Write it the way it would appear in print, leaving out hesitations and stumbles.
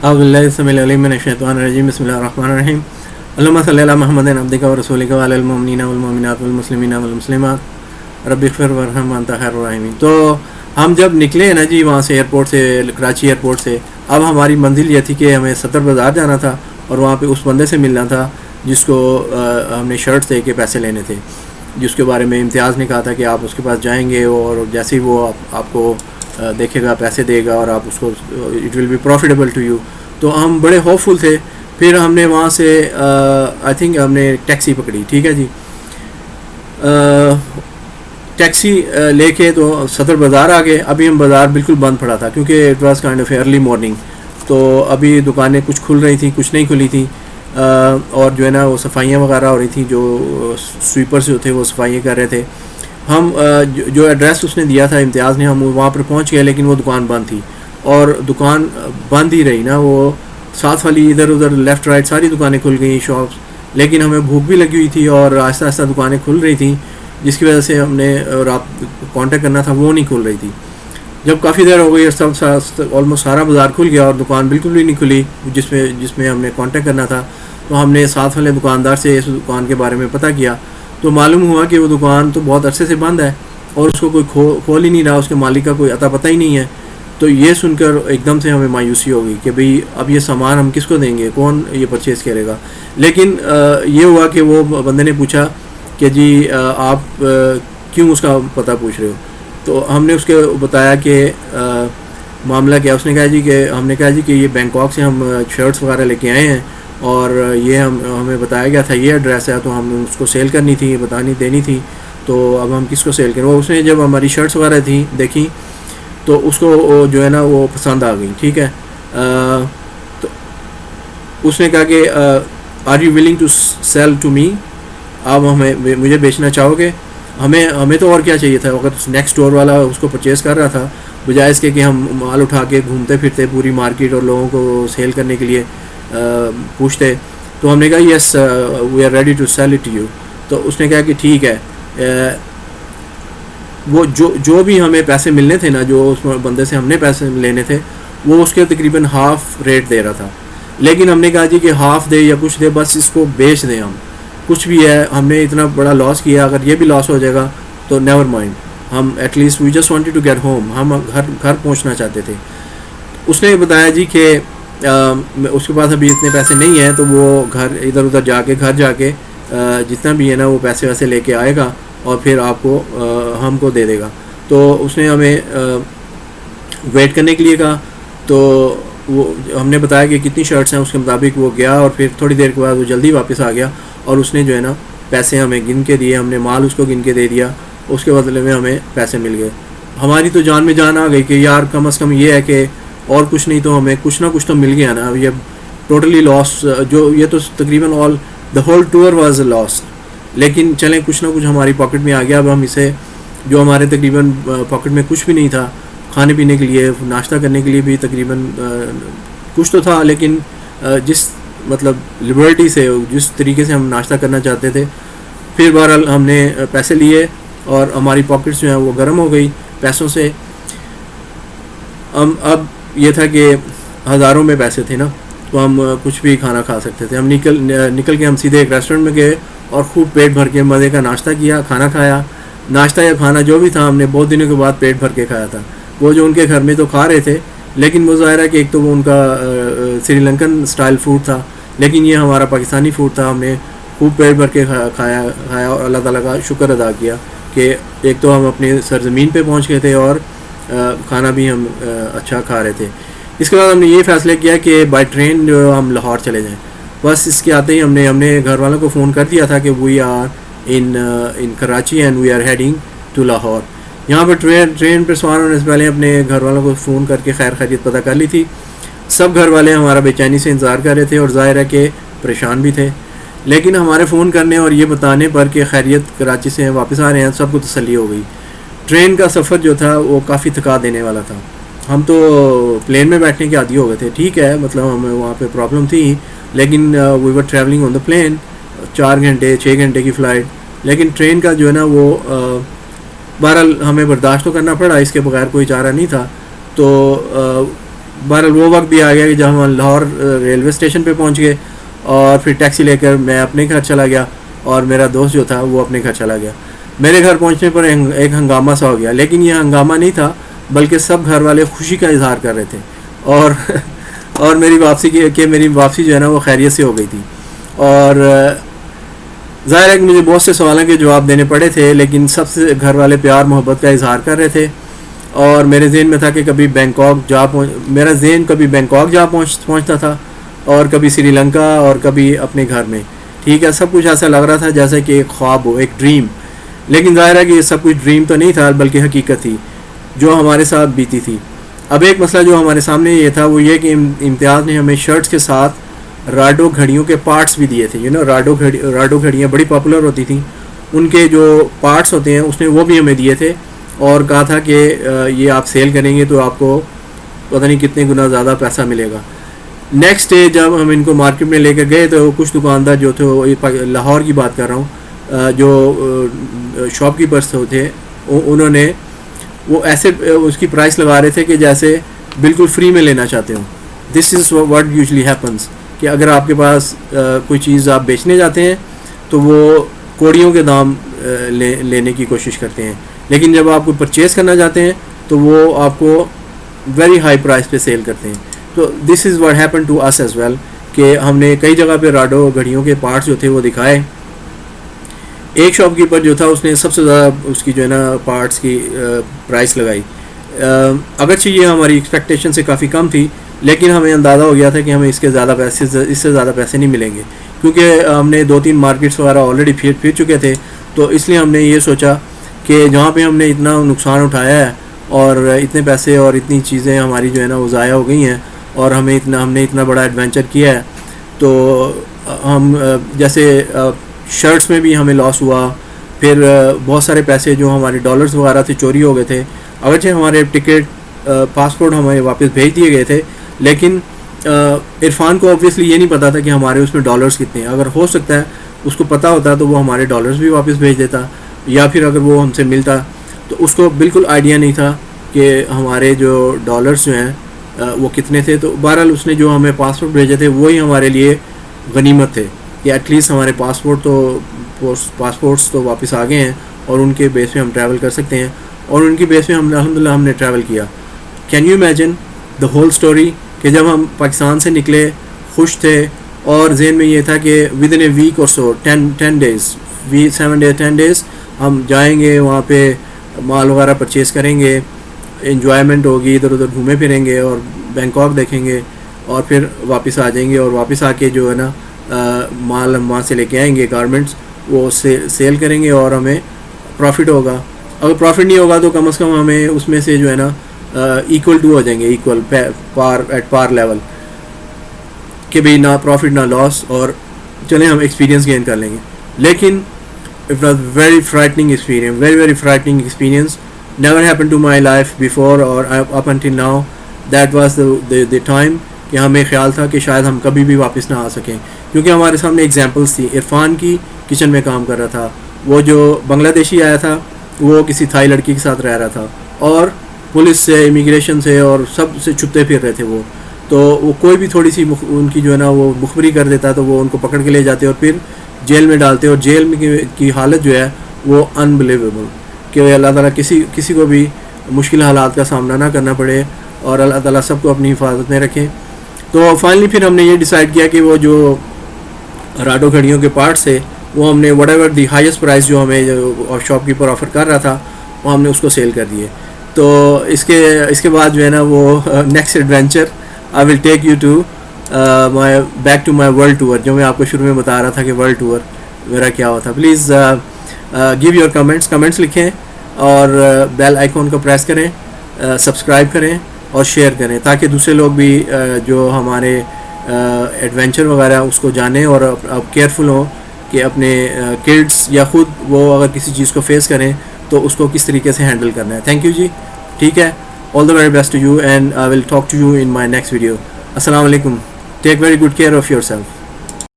اعوذ باللہ السمیع العلیم من الشیطان الرجیم بسم اللہ الرحمن الرحیم اللہم صلی علی محمد عبدک و رسولک وعلی المؤمنین والمؤمنات والمسلمین والمسلمات رب اغفر وارحم وانت خیر الراحمین۔ تو ہم جب نکلے ہیں نا جی وہاں سے ایئرپورٹ سے، کراچی ایئرپورٹ سے، اب ہماری منزل یہ تھی کہ ہمیں صدر بازار جانا تھا اور وہاں پہ اس بندے سے ملنا تھا جس کو ہم نے شرٹ دے کے پیسے لینے تھے، جس کے بارے میں امتیاز نے کہا تھا کہ آپ اس کے پاس جائیں گے اور جیسے ہی وہ آپ کو دیکھے گا پیسے دے گا اور آپ اس کو it will be profitable to you. تو ہم بڑے ہوپ فل تھے۔ پھر ہم نے وہاں سے آئی تھنک ہم نے ٹیکسی پکڑی، ٹھیک ہے جی، ٹیکسی لے کے تو صدر بازار آ گئے۔ ابھی ہم بازار بالکل بند پڑا تھا کیونکہ it was kind of early morning, تو ابھی دکانیں کچھ کھل رہی تھیں کچھ نہیں کھلی تھیں، اور جو ہے نا وہ صفائیاں وغیرہ ہو رہی تھیں، جو سویپرز جو تھے وہ صفائیاں کر رہے تھے۔ ہم جو ایڈریس اس نے دیا تھا امتیاز نے، ہم وہاں پر پہنچ گئے لیکن وہ دکان بند تھی، اور دکان بند ہی رہی نا، وہ ساتھ والی ادھر ادھر لیفٹ رائٹ ساری دکانیں کھل گئیں شاپس، لیکن ہمیں بھوک بھی لگی ہوئی تھی اور آہستہ آہستہ دکانیں کھل رہی تھیں، جس کی وجہ سے ہم نے کانٹیکٹ کرنا تھا وہ نہیں کھل رہی تھی۔ جب کافی دیر ہو گئی سب آلموسٹ سارا بازار کھل گیا اور دکان بالکل بھی نہیں کھلی جس میں ہم نے کانٹیکٹ کرنا تھا، تو ہم نے ساتھ والے دکاندار سے اس دکان کے بارے میں پتہ کیا، تو معلوم ہوا کہ وہ دکان تو بہت عرصے سے بند ہے اور اس کو کوئی کھول ہی نہیں رہا، اس کے مالک کا کوئی اتا پتہ ہی نہیں ہے۔ تو یہ سن کر ایک دم سے ہمیں مایوسی ہو گئی کہ بھئی اب یہ سامان ہم کس کو دیں گے، کون یہ پرچیز کرے گا۔ لیکن یہ ہوا کہ وہ بندے نے پوچھا کہ جی آپ کیوں اس کا پتہ پوچھ رہے ہو، تو ہم نے اس کے بتایا کہ معاملہ کیا۔ اس نے کہا جی کہ ہم نے کہا جی کہ یہ بینکاک سے ہم شرٹس وغیرہ لے کے آئے ہیں اور یہ ہمیں بتایا گیا تھا یہ ایڈریس ہے، تو ہم اس کو سیل کرنی تھی، دینی تھی، تو اب ہم کس کو سیل کریں۔ وہ اس نے جب ہماری شرٹس وغیرہ تھیں دیکھی تو اس کو جو ہے نا وہ پسند آ گئی، ٹھیک ہے۔ تو اس نے کہا کہ are you willing to sell to me, آپ مجھے بیچنا چاہو گے؟ ہمیں تو اور کیا چاہیے تھا، اگر نیکسٹ ڈور والا اس کو پرچیز کر رہا تھا، بجائے اس کے کہ ہم مال اٹھا کے گھومتے پھرتے پوری مارکیٹ اور لوگوں کو سیل کرنے کے لیے پوچھتے، تو ہم نے کہا yes we are ready to sell it to you. تو اس نے کہا کہ ٹھیک ہے، وہ جو بھی ہمیں پیسے ملنے تھے نا، جو اس بندے سے ہم نے پیسے لینے تھے، وہ اس کے تقریباً ہاف ریٹ دے رہا تھا، لیکن ہم نے کہا جی کہ ہاف دے یا کچھ دے، بس اس کو بیچ دیں، ہم کچھ بھی ہے، ہم نے اتنا بڑا لاس کیا، اگر یہ بھی لاس ہو جائے گا تو نیور مائنڈ، ہم at least we just wanted to get home, ہم گھر پہنچنا چاہتے تھے۔ اس نے بتایا جی کہ اس کے پاس ابھی اتنے پیسے نہیں ہیں، تو وہ گھر ادھر جا کے جتنا بھی ہے نا وہ پیسے ویسے لے کے آئے گا اور پھر آپ کو ہم کو دے دے گا۔ تو اس نے ہمیں ویٹ کرنے کے لیے کہا، تو وہ ہم نے بتایا کہ کتنی شرٹس ہیں، اس کے مطابق وہ گیا اور پھر تھوڑی دیر کے بعد وہ جلدی واپس آ گیا اور اس نے جو ہے نا پیسے ہمیں گن کے دیے، ہم نے مال اس کو گن کے دے دیا، اس کے بدلے میں ہمیں پیسے مل گئے۔ ہماری تو جان میں جان آ گئی کہ یار کم از کم یہ ہے کہ اور کچھ نہیں تو ہمیں کچھ نہ کچھ تو مل گیا نا۔ اب یہ ٹوٹلی لاس، جو یہ تو تقریباً the whole tour was a loss, لیکن چلیں کچھ نہ کچھ ہماری پاکٹ میں آ گیا۔ اب ہم اسے، جو ہمارے تقریباً پاکٹ میں کچھ بھی نہیں تھا، کھانے پینے کے لیے، ناشتہ کرنے کے لیے بھی تقریباً کچھ تو تھا، لیکن جس مطلب لبرٹی سے، جس طریقے سے ہم ناشتہ کرنا چاہتے تھے، پھر بہرحال ہم نے پیسے لیے اور ہماری پاکٹس جو ہیں وہ گرم ہو گئی پیسوں سے۔ اب یہ تھا کہ ہزاروں میں پیسے تھے نا، تو ہم کچھ بھی کھانا کھا سکتے تھے۔ ہم نکل کے ہم سیدھے ایک ریسٹورنٹ میں گئے اور خوب پیٹ بھر کے مزے کا ناشتہ کیا، کھانا کھایا۔ ناشتہ یا کھانا جو بھی تھا، ہم نے بہت دنوں کے بعد پیٹ بھر کے کھایا تھا۔ وہ جو ان کے گھر میں تو کھا رہے تھے، لیکن وہ ظاہر ہے کہ ایک تو وہ ان کا سری لنکن سٹائل فوڈ تھا، لیکن یہ ہمارا پاکستانی فوڈ تھا۔ ہم نے خوب پیٹ بھر کے کھایا اور اللہ تعالیٰ کا شکر ادا کیا کہ ایک تو ہم اپنی سرزمین پہ پہنچ گئے تھے اور کھانا بھی ہم اچھا کھا رہے تھے۔ اس کے بعد ہم نے یہ فیصلہ کیا کہ بائی ٹرین جو ہم لاہور چلے جائیں۔ بس اس کے آتے ہی ہم نے گھر والوں کو فون کر دیا تھا کہ we are in Karachi and we are heading to Lahore. یہاں پہ ٹرین پہ سوار ہونے سے پہلے اپنے گھر والوں کو فون کر کے خیر خیریت پتہ کر لی تھی۔ سب گھر والے ہمارا بے چینی سے انتظار کر رہے تھے اور ظاہر ہے کہ پریشان بھی تھے، لیکن ہمارے فون کرنے اور یہ بتانے پر کہ خیریت کراچی سے واپس آ رہے ہیں، سب کو تسلی ہو گئی۔ ٹرین کا سفر جو تھا وہ کافی تھکا دینے والا تھا۔ ہم تو پلین میں بیٹھنے کے عادی ہو گئے تھے، ٹھیک ہے، مطلب ہمیں وہاں پہ پرابلم تھی، لیکن وی ور ٹریولنگ آن دا پلین، 4 گھنٹے 6 گھنٹے کی فلائٹ، لیکن ٹرین کا جو ہے نا وہ بہرحال ہمیں برداشت تو کرنا پڑا، اس کے بغیر کوئی چارہ نہیں تھا۔ تو بہرحال وہ وقت بھی آ گیا کہ جب ہم لاہور ریلوے اسٹیشن پہ پہنچ گئے اور پھر ٹیکسی لے کر میں اپنے گھر چلا گیا اور میرا دوست جو تھا وہ اپنے گھر چلا گیا. میرے گھر پہنچنے پر ایک ہنگامہ سا ہو گیا, لیکن یہ ہنگامہ نہیں تھا بلکہ سب گھر والے خوشی کا اظہار کر رہے تھے اور میری واپسی جو ہے نا وہ خیریت سے ہو گئی تھی. اور ظاہر ہے کہ مجھے بہت سے سوالوں کے جواب دینے پڑے تھے, لیکن سب سے گھر والے پیار محبت کا اظہار کر رہے تھے. اور میرے ذہن میں تھا کہ کبھی میرا ذہن کبھی بینکاک جا پہنچتا تھا اور کبھی سری لنکا اور کبھی اپنے گھر میں. ٹھیک ہے, سب کچھ ایسا لگ رہا تھا جیسے کہ ایک خواب ہو, ایک ڈریم. لیکن ظاہر ہے کہ یہ سب کچھ ڈریم تو نہیں تھا بلکہ حقیقت تھی جو ہمارے ساتھ بیتی تھی. اب ایک مسئلہ جو ہمارے سامنے یہ تھا وہ یہ کہ امتیاز نے ہمیں شرٹس کے ساتھ راڈو گھڑیوں کے پارٹس بھی دیے تھے. راڈو گھڑیاں بڑی پاپولر ہوتی تھیں, ان کے جو پارٹس ہوتے ہیں اس نے وہ بھی ہمیں دیے تھے اور کہا تھا کہ یہ آپ سیل کریں گے تو آپ کو پتہ نہیں کتنے گنا زیادہ پیسہ ملے گا. نیکسٹ ڈے جب ہم ان کو مارکیٹ میں لے کر گئے تو کچھ دکاندار جو تھے, لاہور کی بات کر رہا ہوں, جو شاپ کیپرس تھے, انہوں نے وہ ایسے اس کی پرائس لگا رہے تھے کہ جیسے بالکل فری میں لینا چاہتے ہوں. دس از واٹ یوزلی ہیپنس کہ اگر آپ کے پاس کوئی چیز آپ بیچنے جاتے ہیں تو وہ کوڑیوں کے دام لینے کی کوشش کرتے ہیں, لیکن جب آپ کو پرچیز کرنا چاہتے ہیں تو وہ آپ کو ویری ہائی پرائس پہ سیل کرتے ہیں. تو this is what happen to us as well کہ ہم نے کئی جگہ پہ راڈو گھڑیوں کے پارٹس جو تھے وہ دکھائے. ایک شاپ کیپر جو تھا اس نے سب سے زیادہ اس کی جو ہے نا پارٹس کی پرائس لگائی. اگرچہ یہ ہماری ایکسپیکٹیشن سے کافی کم تھی, لیکن ہمیں اندازہ ہو گیا تھا کہ ہمیں اس سے زیادہ پیسے نہیں ملیں گے, کیونکہ ہم نے 2-3 مارکیٹس وغیرہ آلریڈی پھر چکے تھے. تو اس لیے ہم نے یہ سوچا کہ جہاں پہ ہم نے اتنا نقصان اٹھایا ہے اور اتنے پیسے اور اتنی چیزیں ہماری جو ہے نا وہ ضائع ہو گئی ہیں اور ہم نے اتنا بڑا ایڈونچر کیا ہے, تو ہم جیسے شرٹس میں بھی ہمیں لاس ہوا. پھر بہت سارے پیسے جو ہمارے ڈالرز وغیرہ تھے چوری ہو گئے تھے. اگرچہ ہمارے ٹکٹ پاسپورٹ ہمیں واپس بھیج دیے گئے تھے, لیکن عرفان کو اوبویسلی یہ نہیں پتا تھا کہ ہمارے اس میں ڈالرز کتنے ہیں. اگر ہو سکتا ہے اس کو پتہ ہوتا تو وہ ہمارے ڈالرز بھی واپس بھیج دیتا, یا پھر اگر وہ ہم سے ملتا تو اس کو بالکل آئیڈیا نہیں تھا کہ ہمارے جو ڈالرز جو ہیں وہ کتنے تھے. تو بہرحال اس نے جو ہمیں پاسپورٹ بھیجے تھے وہی ہمارے لیے غنیمت تھے کہ ایٹ لیسٹ ہمارے پاسپورٹس تو واپس آ گئے ہیں اور ان کے بیس پہ ہم ٹریول کر سکتے ہیں, اور ان کی بیس پہ الحمدللہ ہم نے ٹریول کیا. Can you imagine the whole story کہ جب ہم پاکستان سے نکلے خوش تھے اور ذہن میں یہ تھا کہ ود ان اے ویک اور سو 10 days 10 days ہم جائیں گے, وہاں پہ مال وغیرہ پرچیز کریں گے, انجوائمنٹ ہوگی, ادھر ادھر گھومے پھریں گے اور بینکاک دیکھیں گے, اور پھر واپس آ جائیں گے, اور واپس آ کے جو ہے نا مال ہم وہاں سے لے کے آئیں گے, گارمنٹس وہ سیل کریں گے اور ہمیں پروفٹ ہوگا. اگر پروفٹ نہیں ہوگا تو کم از کم ہمیں اس میں سے جو ہے نا ایکول ٹو ہو جائیں گے, ایکول پار لیول کہ بھئی نہ پروفٹ نہ لاس, اور چلیں ہم ایکسپیرینس گین کر لیں گے. لیکن it was very frightening experience, never happened to my life before or up until now. That was the time کہ ہمیں خیال تھا کہ شاید ہم کبھی بھی واپس نہ آ سکیں, کیونکہ ہمارے سامنے ایگزامپلس تھی. عرفان کی کچن میں کام کر رہا تھا, وہ جو بنگلہ دیشی آیا تھا وہ کسی تھائی لڑکی کے ساتھ رہ رہا تھا, اور پولیس سے امیگریشن سے اور سب سے چھپتے پھر رہے تھے وہ. تو وہ کوئی بھی تھوڑی سی ان کی جو ہے نا وہ مخبری کر دیتا تو وہ ان کو پکڑ کے لے جاتے اور پھر جیل میں ڈالتے, اور جیل میں کی حالت جو ہے وہ انبلیویبل کہ اللہ تعالیٰ کسی کو بھی مشکل حالات کا سامنا نہ کرنا پڑے اور اللہ تعالیٰ سب کو اپنی حفاظت میں رکھے. تو فائنلی پھر ہم نے یہ ڈیسائیڈ کیا کہ وہ جو راڈو گھڑیوں کے پارٹس تھے وہ ہم نے what ever the highest price جو ہمیں شاپ کیپر آفر کر رہا تھا وہ ہم نے اس کو سیل کر دیے. تو اس کے بعد جو ہے نا وہ next adventure I will take you to back to my world tour, جو میں آپ کو شروع میں بتا رہا تھا کہ ورلڈ ٹور میرا کیا ہوا تھا. پلیز گیو یور کمنٹس لکھیں اور بیل آئیکن کو پریس کریں, سبسکرائب کریں اور شیئر کریں تاکہ دوسرے لوگ بھی جو ہمارے ایڈونچر وغیرہ اس کو جانیں اور اب کیئرفل ہوں کہ اپنے کڈس یا خود وہ اگر کسی چیز کو فیس کریں تو اس کو کس طریقے سے ہینڈل کرنا ہے. تھینک یو جی, ٹھیک ہے. All the very best to you and I will talk to you in my next video. السلام علیکم. Take very good care of yourself.